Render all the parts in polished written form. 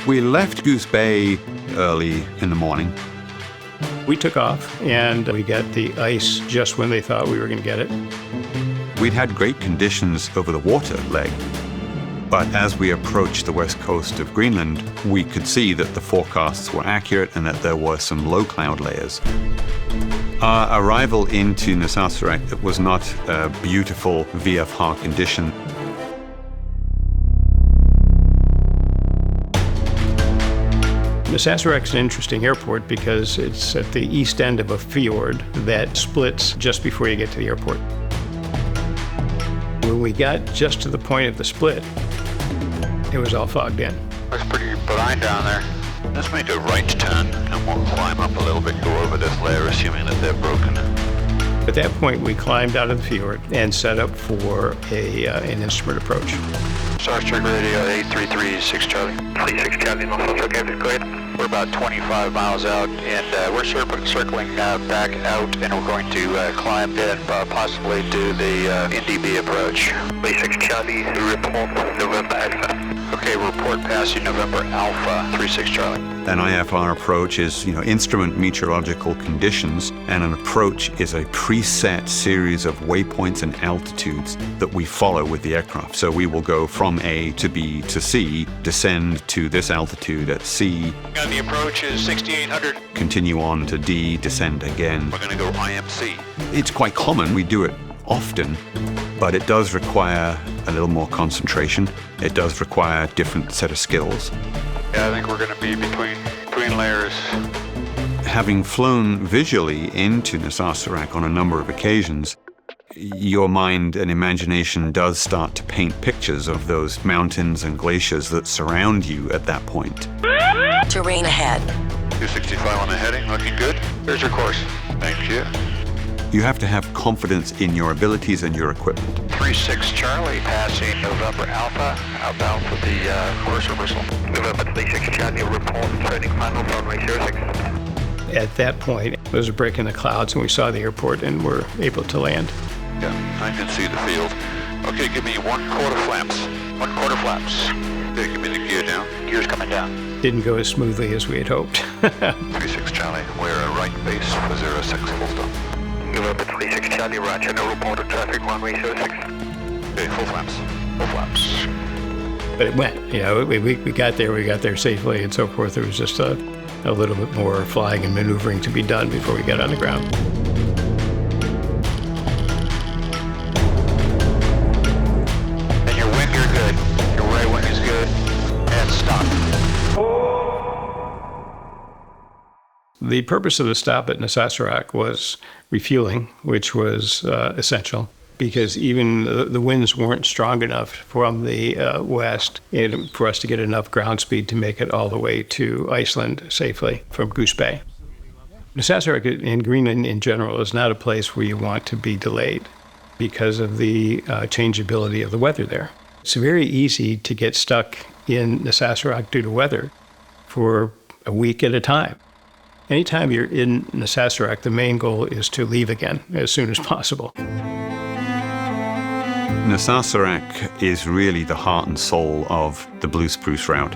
We left Goose Bay early in the morning. We took off, and we got the ice just when they thought we were going to get it. We'd had great conditions over the water leg, but as we approached the west coast of Greenland, we could see that the forecasts were accurate and that there were some low cloud layers. Our arrival into Narsarsuaq was not a beautiful VFR condition. Narsarsuaq is an interesting airport because it's at the east end of a fjord that splits just before you get to the airport. When we got just to the point of the split, it was all fogged in. Looks pretty blind down there. Let's make a right turn and we'll climb up a little bit, go over this layer, assuming that they're broken. At that point, we climbed out of the fjord and set up for an instrument approach. Narsarsuaq radio 8336 Charlie. 36 Charlie, Narsarsuaq, everything cleared. We're about 25 miles out, and we're circling back out, and we're going to climb in, possibly do the NDB approach. 36 Charlie, report November Alpha. Okay, report passing November Alpha, 36 Charlie. An IFR approach is, instrument meteorological conditions, and an approach is a preset series of waypoints and altitudes that we follow with the aircraft. So we will go from A to B to C, descend to this altitude at C. And the approach is 6,800. Continue on to D, descend again. We're going to go IMC. It's quite common, we do it often, but it does require a little more concentration. It does require a different set of skills. Yeah, I think we're going to be between layers. Having flown visually into Narsarsuaq on a number of occasions, your mind and imagination does start to paint pictures of those mountains and glaciers that surround you at that point. Terrain ahead. 265 on the heading, looking good. Here's your course. Thank you. You have to have confidence in your abilities and your equipment. 36 Charlie, passing November Alpha, outbound for the course reversal. November 36 Charlie, report training final runway 06. At that point, there was a break in the clouds, and we saw the airport and were able to land. Yeah, I can see the field. Okay, give me 1/4 flaps. 1/4 flaps. Okay, give me the gear down. Gear's coming down. Didn't go as smoothly as we had hoped. 36 Charlie, we're a right base for 06, full stop. November 36 Charlie, roger, no reported traffic, runway 06. Okay, full flaps. Full flaps. But it went, we got there safely and so forth. There was just a little bit more flying and maneuvering to be done before we got on the ground. And your wing, you're good. Your right wing is good. And stop. The purpose of the stop at Narsarsuaq was refueling, which was essential, because even the winds weren't strong enough from the west for us to get enough ground speed to make it all the way to Iceland safely from Goose Bay. Narsarsuaq in Greenland in general is not a place where you want to be delayed because of the changeability of the weather there. It's very easy to get stuck in Narsarsuaq due to weather for a week at a time. Anytime you're in Narsarsuaq, the main goal is to leave again as soon as possible. Narsarsuaq is really the heart and soul of the Blue Spruce route.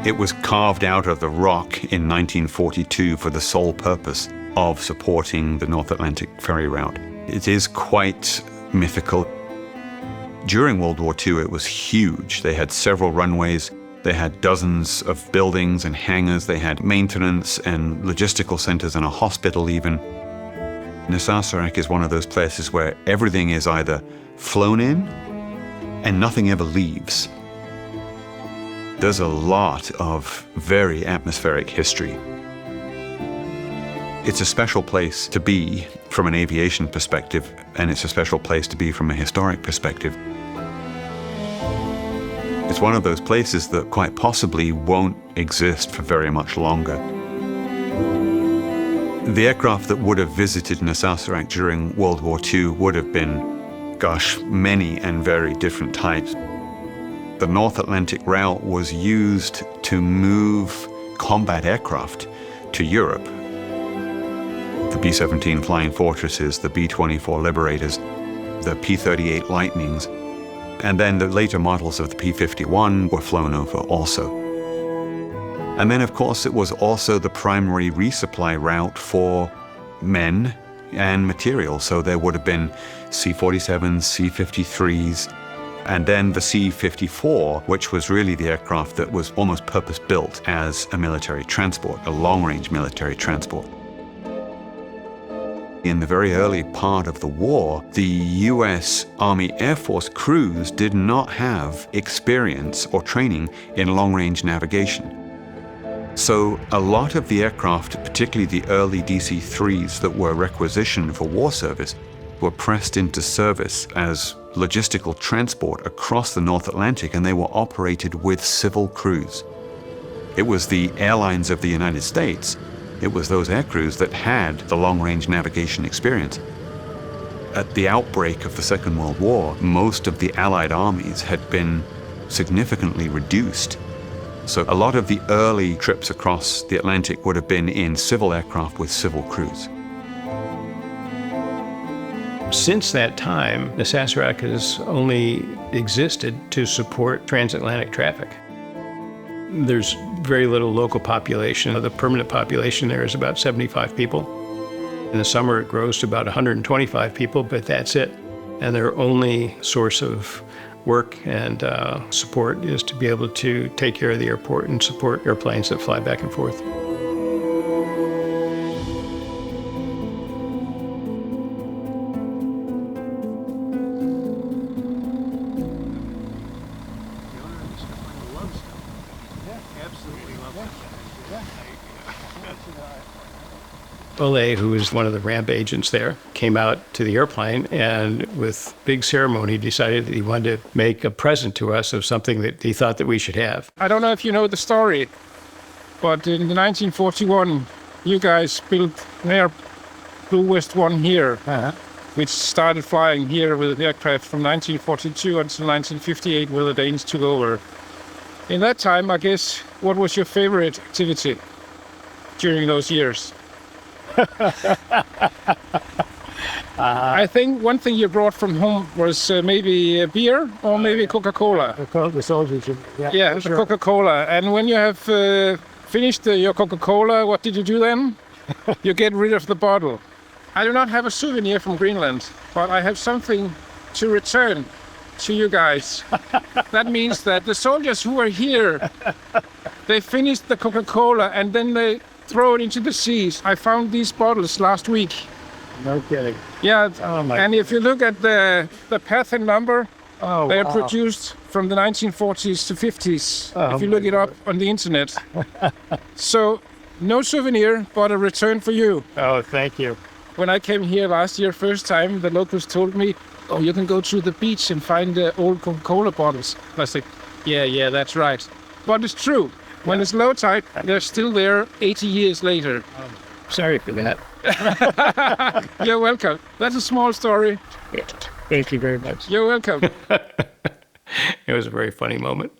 It was carved out of the rock in 1942 for the sole purpose of supporting the North Atlantic ferry route. It is quite mythical. During World War II, it was huge. They had several runways. They had dozens of buildings and hangars. They had maintenance and logistical centers and a hospital even. Narsarsuaq is one of those places where everything is either flown in and nothing ever leaves. There's a lot of very atmospheric history. It's a special place to be from an aviation perspective, and it's a special place to be from a historic perspective. It's one of those places that quite possibly won't exist for very much longer. The aircraft that would have visited Narsarsuaq during World War II would have been, many and very different types. The North Atlantic route was used to move combat aircraft to Europe. The B-17 Flying Fortresses, the B-24 Liberators, the P-38 Lightnings. And then the later models of the P-51 were flown over also. And then, of course, it was also the primary resupply route for men and material. So there would have been C-47s, C-53s, and then the C-54, which was really the aircraft that was almost purpose-built as a military transport, a long-range military transport. In the very early part of the war, the U.S. Army Air Force crews did not have experience or training in long-range navigation. So a lot of the aircraft, particularly the early DC-3s that were requisitioned for war service, were pressed into service as logistical transport across the North Atlantic, and they were operated with civil crews. It was the airlines of the United States, it was those air crews that had the long-range navigation experience. At the outbreak of the Second World War, most of the Allied armies had been significantly reduced. So a lot of the early trips across the Atlantic would have been in civil aircraft with civil crews. Since that time, Narsarsuaq has only existed to support transatlantic traffic. There's very little local population. The permanent population there is about 75 people. In the summer, it grows to about 125 people, but that's it. And their only source of work and support is to be able to take care of the airport and support airplanes that fly back and forth. Ole, who was one of the ramp agents there, came out to the airplane and with big ceremony decided that he wanted to make a present to us of something that he thought that we should have. I don't know if you know the story, but in 1941, you guys built an Air Blue West 1 here, which started flying here with an aircraft from 1942 until 1958 when the Danes took over. In that time, I guess, what was your favorite activity during those years? I think one thing you brought from home was maybe a beer or maybe Coca-Cola. The soldiers, Yeah, sure. Coca-Cola. And when you have finished your Coca-Cola, what did you do then? You get rid of the bottle. I do not have a souvenir from Greenland, but I have something to return to you guys. That means that the soldiers who are here, they finished the Coca-Cola and then they throw it into the seas. I found these bottles last week. No kidding. Yeah, and if you God. look at the path and number, they are wow. produced from the 1940s to 50s, Oh, if you look my it up on the internet. So, no souvenir, but a return for you. Oh, thank you. When I came here last year, first time, the locals told me, oh, you can go to the beach and find old Coca-Cola bottles. I said, yeah, that's right. But it's true. When it's low tide, they're still there 80 years later. Sorry for that. You're welcome. That's a small story. Thank you very much. You're welcome. It was a very funny moment.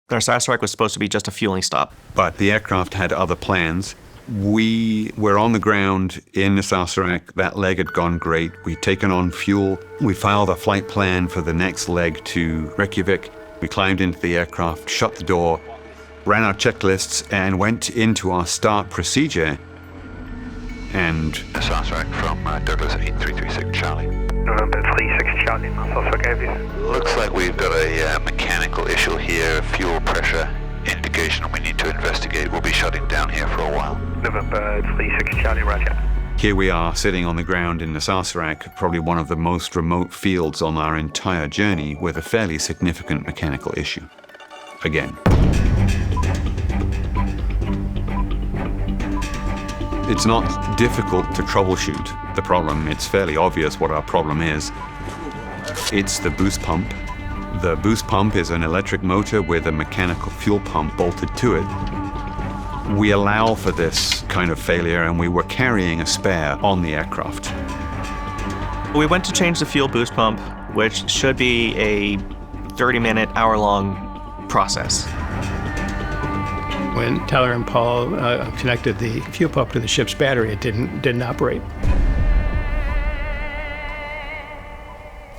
Narsarsuaq was supposed to be just a fueling stop. But the aircraft had other plans. We were on the ground in Narsarsuaq. That leg had gone great. We'd taken on fuel. We filed a flight plan for the next leg to Reykjavik. We climbed into the aircraft, shut the door, ran our checklists, and went into our start procedure. And Narsarsuaq from Douglas 8336 Charlie. November 36 Charlie, Narsarsuaq Airview. Looks like we've got a mechanical issue here, fuel pressure indication we need to investigate. We'll be shutting down here for a while. November 36 Charlie, roger. here we are sitting on the ground in Narsarsuaq, probably one of the most remote fields on our entire journey, with a fairly significant mechanical issue. Again. It's not difficult to troubleshoot the problem. It's fairly obvious what our problem is. It's the boost pump. The boost pump is an electric motor with a mechanical fuel pump bolted to it. We allow for this kind of failure, and we were carrying a spare on the aircraft. We went to change the fuel boost pump, which should be a 30-minute, hour-long process. When Tyler and Paul connected the fuel pump to the ship's battery, it didn't operate.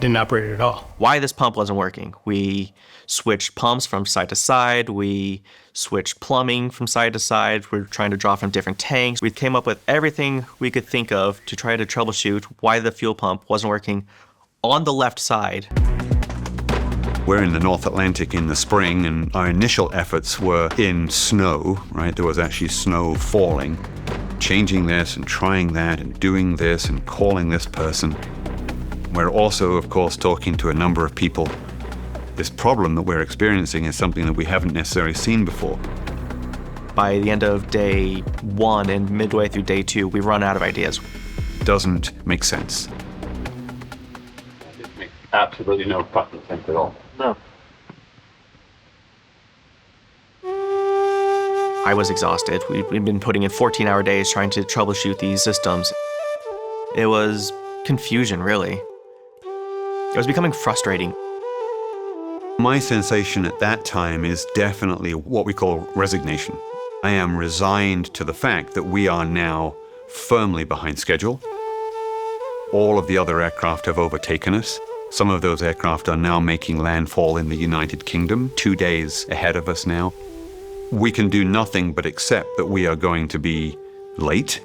didn't operate at all. Why this pump wasn't working. We switched pumps from side to side. We switched plumbing from side to side. We were trying to draw from different tanks. We came up with everything we could think of to try to troubleshoot why the fuel pump wasn't working on the left side. We're in the North Atlantic in the spring, and our initial efforts were in snow, right? There was actually snow falling. Changing this and trying that and doing this and calling this person. We're also, of course, talking to a number of people. This problem that we're experiencing is something that we haven't necessarily seen before. By the end of day 1 and midway through day 2, we run out of ideas. Doesn't make sense. It makes absolutely no fucking sense at all. No. I was exhausted. We'd been putting in 14-hour days trying to troubleshoot these systems. It was confusion, really. It was becoming frustrating. My sensation at that time is definitely what we call resignation. I am resigned to the fact that we are now firmly behind schedule. All of the other aircraft have overtaken us. Some of those aircraft are now making landfall in the United Kingdom, 2 days ahead of us now. We can do nothing but accept that we are going to be late.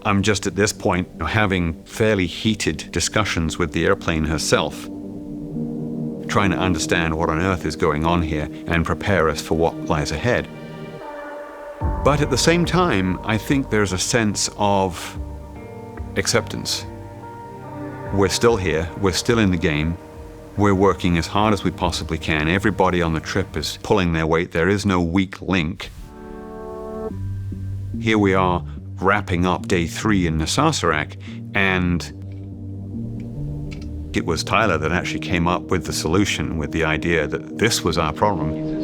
I'm just at this point having fairly heated discussions with the airplane herself, trying to understand what on earth is going on here and prepare us for what lies ahead. But at the same time, I think there's a sense of acceptance. We're still here, we're still in the game, we're working as hard as we possibly can. Everybody on the trip is pulling their weight, there is no weak link. Here we are wrapping up day 3 in Narsarsuaq, and it was Tyler that actually came up with the solution, with the idea that this was our problem.